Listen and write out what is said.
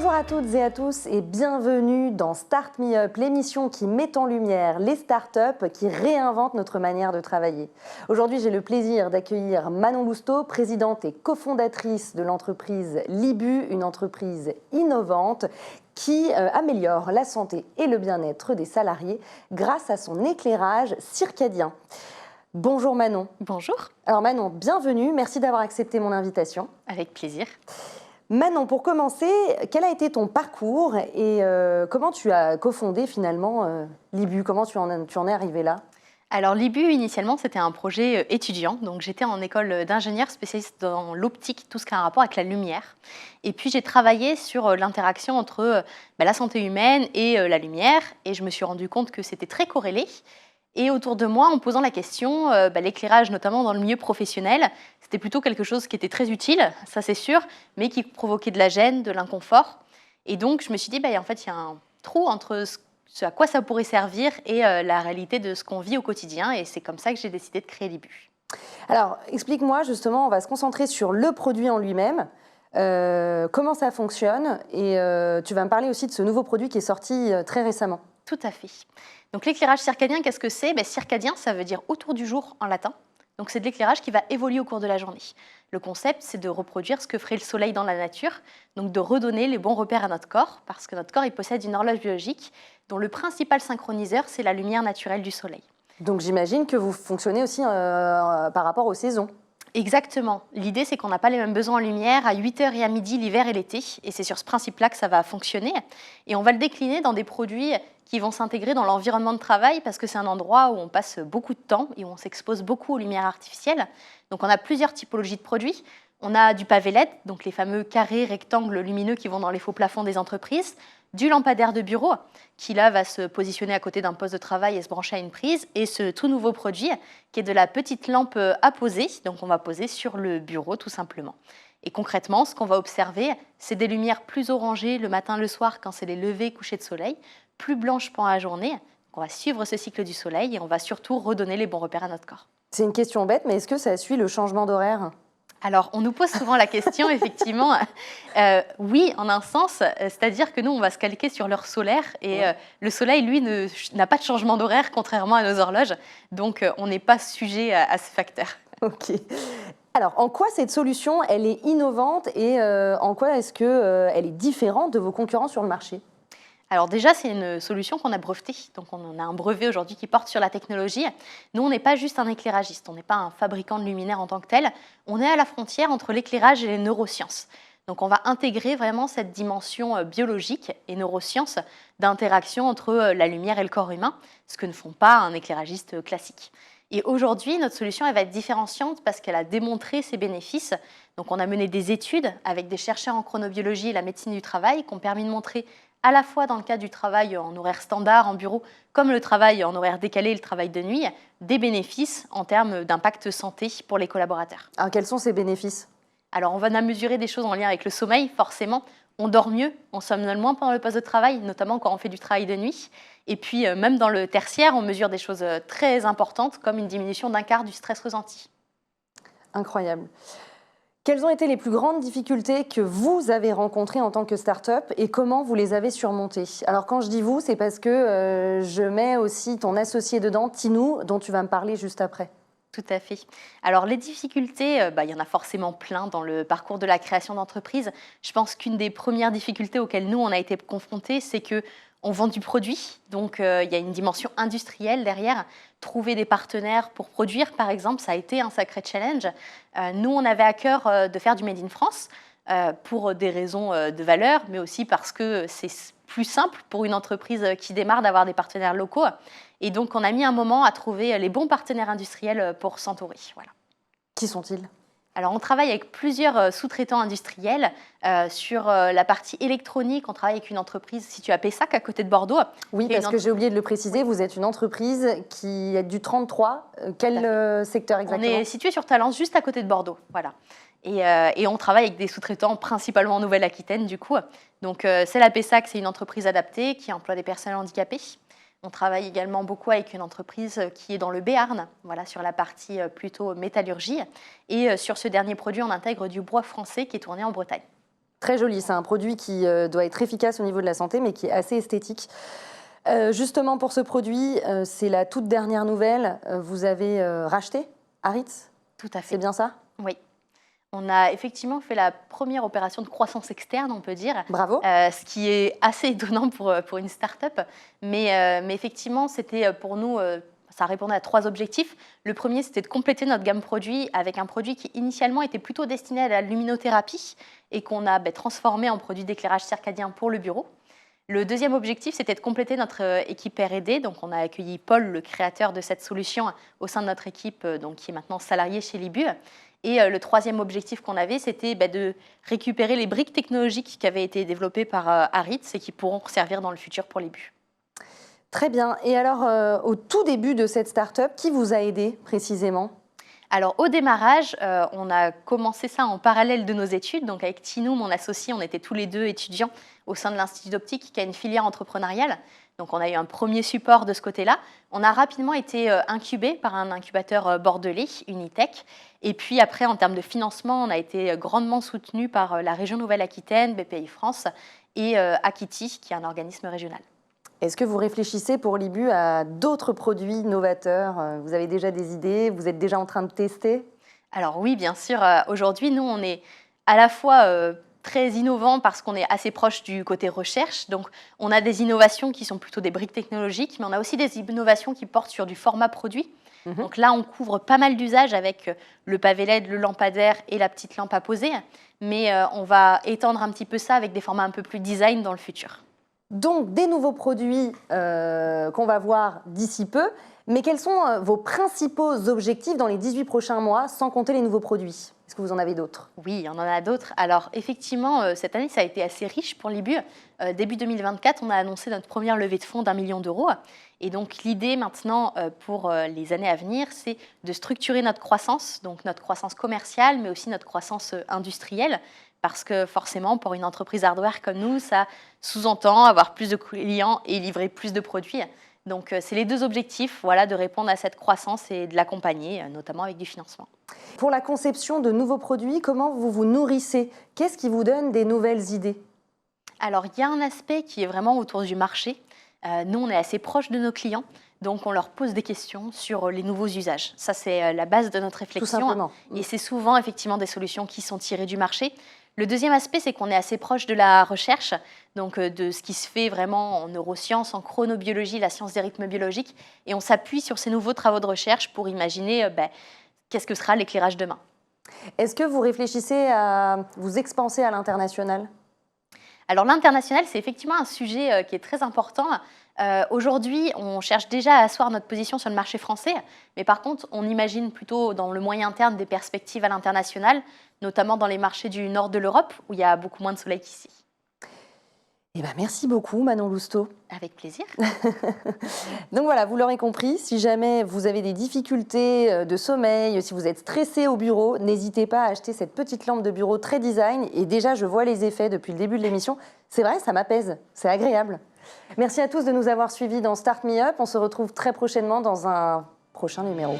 Bonjour à toutes et à tous et bienvenue dans Start Me Up, l'émission qui met en lumière les startups qui réinventent notre manière de travailler. Aujourd'hui, j'ai le plaisir d'accueillir Manon Lousteau, présidente et cofondatrice de l'entreprise Libu, une entreprise innovante qui améliore la santé et le bien-être des salariés grâce à son éclairage circadien. Bonjour Manon. Bonjour. Alors Manon, bienvenue, merci d'avoir accepté mon invitation. Avec plaisir. Manon, pour commencer, quel a été ton parcours et comment tu as cofondé finalement Libu? Comment tu en es arrivé là? Alors Libu, initialement, c'était un projet étudiant. Donc j'étais en école d'ingénieur spécialiste dans l'optique, tout ce qui a un rapport avec la lumière. Et puis j'ai travaillé sur l'interaction entre la santé humaine et la lumière. Et je me suis rendu compte que c'était très corrélé. Et autour de moi, en posant la question, l'éclairage, notamment dans le milieu professionnel, c'était plutôt quelque chose qui était très utile, ça c'est sûr, mais qui provoquait de la gêne, de l'inconfort. Et donc, je me suis dit, en fait, il y a un trou entre ce à quoi ça pourrait servir et la réalité de ce qu'on vit au quotidien. Et c'est comme ça que j'ai décidé de créer Libu. Alors, explique-moi justement, on va se concentrer sur le produit en lui-même. Comment ça fonctionne et tu vas me parler aussi de ce nouveau produit qui est sorti très récemment. Tout à fait. Donc l'éclairage circadien, qu'est-ce que c'est? Circadien, ça veut dire autour du jour en latin. Donc c'est de l'éclairage qui va évoluer au cours de la journée. Le concept, c'est de reproduire ce que ferait le soleil dans la nature, donc de redonner les bons repères à notre corps, parce que notre corps il possède une horloge biologique dont le principal synchroniseur, c'est la lumière naturelle du soleil. Donc j'imagine que vous fonctionnez aussi par rapport aux saisons. Exactement. L'idée, c'est qu'on n'a pas les mêmes besoins en lumière à 8h et à midi l'hiver et l'été. Et c'est sur ce principe-là que ça va fonctionner. Et on va le décliner dans des produits qui vont s'intégrer dans l'environnement de travail parce que c'est un endroit où on passe beaucoup de temps et où on s'expose beaucoup aux lumières artificielles. Donc on a plusieurs typologies de produits. On a du pavé LED, donc les fameux carrés, rectangles lumineux qui vont dans les faux plafonds des entreprises, du lampadaire de bureau qui là va se positionner à côté d'un poste de travail et se brancher à une prise, et ce tout nouveau produit qui est de la petite lampe à poser, donc on va poser sur le bureau tout simplement. Et concrètement, ce qu'on va observer, c'est des lumières plus orangées le matin, le soir quand c'est les levées, couchers de soleil, plus blanches pendant la journée. Donc on va suivre ce cycle du soleil et on va surtout redonner les bons repères à notre corps. C'est une question bête, mais est-ce que ça suit le changement d'horaire ? Alors, on nous pose souvent la question, effectivement, oui, en un sens, c'est-à-dire que nous, on va se calquer sur l'heure solaire et le soleil, lui, n'a pas de changement d'horaire, contrairement à nos horloges, donc on n'est pas sujet à ce facteur. Ok. Alors, en quoi cette solution, elle est innovante et en quoi est-ce qu'elle est différente de vos concurrents sur le marché ? Alors déjà, c'est une solution qu'on a brevetée. Donc on a un brevet aujourd'hui qui porte sur la technologie. Nous, on n'est pas juste un éclairagiste, on n'est pas un fabricant de luminaires en tant que tel. On est à la frontière entre l'éclairage et les neurosciences. Donc on va intégrer vraiment cette dimension biologique et neurosciences d'interaction entre la lumière et le corps humain, ce que ne font pas un éclairagiste classique. Et aujourd'hui, notre solution, elle va être différenciante parce qu'elle a démontré ses bénéfices. Donc on a mené des études avec des chercheurs en chronobiologie et la médecine du travail qui ont permis de montrer à la fois dans le cas du travail en horaire standard, en bureau, comme le travail en horaire décalé et le travail de nuit, des bénéfices en termes d'impact santé pour les collaborateurs. Alors, quels sont ces bénéfices ? Alors, on va mesurer des choses en lien avec le sommeil, forcément. On dort mieux, on somnole moins pendant le poste de travail, notamment quand on fait du travail de nuit. Et puis, même dans le tertiaire, on mesure des choses très importantes, comme une diminution d'un quart du stress ressenti. Incroyable. Quelles ont été les plus grandes difficultés que vous avez rencontrées en tant que start-up et comment vous les avez surmontées? Alors quand je dis vous, c'est parce que je mets aussi ton associé dedans, Tinou, dont tu vas me parler juste après. Tout à fait. Alors les difficultés, il y en a forcément plein dans le parcours de la création d'entreprise. Je pense qu'une des premières difficultés auxquelles nous, on a été confrontés, c'est qu'on vend du produit, donc il y a une dimension industrielle derrière. Trouver des partenaires pour produire, par exemple, ça a été un sacré challenge. Nous, on avait à cœur de faire du Made in France pour des raisons de valeur, mais aussi parce que c'est plus simple pour une entreprise qui démarre d'avoir des partenaires locaux. Et donc, on a mis un moment à trouver les bons partenaires industriels pour s'entourer. Voilà. Qui sont-ils ? Alors, on travaille avec plusieurs sous-traitants industriels. Sur la partie électronique, on travaille avec une entreprise située à Pessac, à côté de Bordeaux. Oui, parce que j'ai oublié de le préciser, vous êtes une entreprise qui est du 33. Quel secteur exactement ? On est situé sur Talence, juste à côté de Bordeaux. Voilà. Et on travaille avec des sous-traitants principalement en Nouvelle-Aquitaine, du coup. Donc, c'est la Pessac, c'est une entreprise adaptée qui emploie des personnes handicapées. On travaille également beaucoup avec une entreprise qui est dans le Béarn, voilà, sur la partie plutôt métallurgie. Et sur ce dernier produit, on intègre du bois français qui est tourné en Bretagne. Très joli, c'est un produit qui doit être efficace au niveau de la santé, mais qui est assez esthétique. Justement, pour ce produit, c'est la toute dernière nouvelle. Vous avez racheté Aritz? Tout à fait. C'est bien ça? Oui. On a effectivement fait la première opération de croissance externe, on peut dire. Bravo. Ce qui est assez étonnant pour une start-up. Mais effectivement, c'était pour nous, ça répondait à 3 objectifs. Le premier, c'était de compléter notre gamme produit avec un produit qui initialement était plutôt destiné à la luminothérapie et qu'on a transformé en produit d'éclairage circadien pour le bureau. Le deuxième objectif, c'était de compléter notre équipe R&D. Donc, on a accueilli Paul, le créateur de cette solution, au sein de notre équipe, donc, qui est maintenant salarié chez Libu. Et le troisième objectif qu'on avait, c'était de récupérer les briques technologiques qui avaient été développées par Aritz et qui pourront servir dans le futur pour Libu. Très bien. Et alors, au tout début de cette start-up, qui vous a aidé précisément? Alors, au démarrage, on a commencé ça en parallèle de nos études. Donc, avec Tinou, mon associé, on était tous les deux étudiants au sein de l'Institut d'optique, qui a une filière entrepreneuriale. Donc, on a eu un premier support de ce côté-là. On a rapidement été incubé par un incubateur bordelais, Unitech. Et puis après, en termes de financement, on a été grandement soutenu par la région Nouvelle-Aquitaine, BPI France et Akiti, qui est un organisme régional. Est-ce que vous réfléchissez pour Libu à d'autres produits novateurs? Vous avez déjà des idées? Vous êtes déjà en train de tester? Alors oui, bien sûr. Aujourd'hui, nous, on est à la fois très innovant parce qu'on est assez proche du côté recherche. Donc, on a des innovations qui sont plutôt des briques technologiques, mais on a aussi des innovations qui portent sur du format produit. Donc là, on couvre pas mal d'usages avec le pavé LED, le lampadaire et la petite lampe à poser. Mais on va étendre un petit peu ça avec des formats un peu plus design dans le futur. Donc, des nouveaux produits qu'on va voir d'ici peu. Mais quels sont vos principaux objectifs dans les 18 prochains mois, sans compter les nouveaux produits? Est-ce que vous en avez d'autres? Oui, on en a d'autres. Alors, effectivement, cette année, ça a été assez riche pour Libu. Début 2024, on a annoncé notre première levée de fonds d'1 million d'euros. Et donc, l'idée maintenant pour les années à venir, c'est de structurer notre croissance, donc notre croissance commerciale, mais aussi notre croissance industrielle. Parce que forcément, pour une entreprise hardware comme nous, ça sous-entend avoir plus de clients et livrer plus de produits. Donc, c'est les 2 objectifs, de répondre à cette croissance et de l'accompagner, notamment avec du financement. Pour la conception de nouveaux produits, comment vous vous nourrissez? Qu'est-ce qui vous donne des nouvelles idées? Alors, il y a un aspect qui est vraiment autour du marché. Nous, on est assez proche de nos clients, donc on leur pose des questions sur les nouveaux usages. Ça, c'est la base de notre réflexion. Tout simplement. Et c'est souvent, effectivement, des solutions qui sont tirées du marché. Le deuxième aspect, c'est qu'on est assez proche de la recherche, donc de ce qui se fait vraiment en neurosciences, en chronobiologie, la science des rythmes biologiques. Et on s'appuie sur ces nouveaux travaux de recherche pour imaginer qu'est-ce que sera l'éclairage demain. Est-ce que vous réfléchissez à vous expanser à l'international? Alors l'international, c'est effectivement un sujet qui est très important. Aujourd'hui, on cherche déjà à asseoir notre position sur le marché français, mais par contre, on imagine plutôt dans le moyen terme des perspectives à l'international, notamment dans les marchés du nord de l'Europe, où il y a beaucoup moins de soleil qu'ici. Eh ben, merci beaucoup, Manon Lousteau. Avec plaisir. Donc voilà, vous l'aurez compris, si jamais vous avez des difficultés de sommeil, si vous êtes stressé au bureau, n'hésitez pas à acheter cette petite lampe de bureau très design. Et déjà, je vois les effets depuis le début de l'émission. C'est vrai, ça m'apaise, c'est agréable. Merci à tous de nous avoir suivis dans Start Me Up. On se retrouve très prochainement dans un prochain numéro.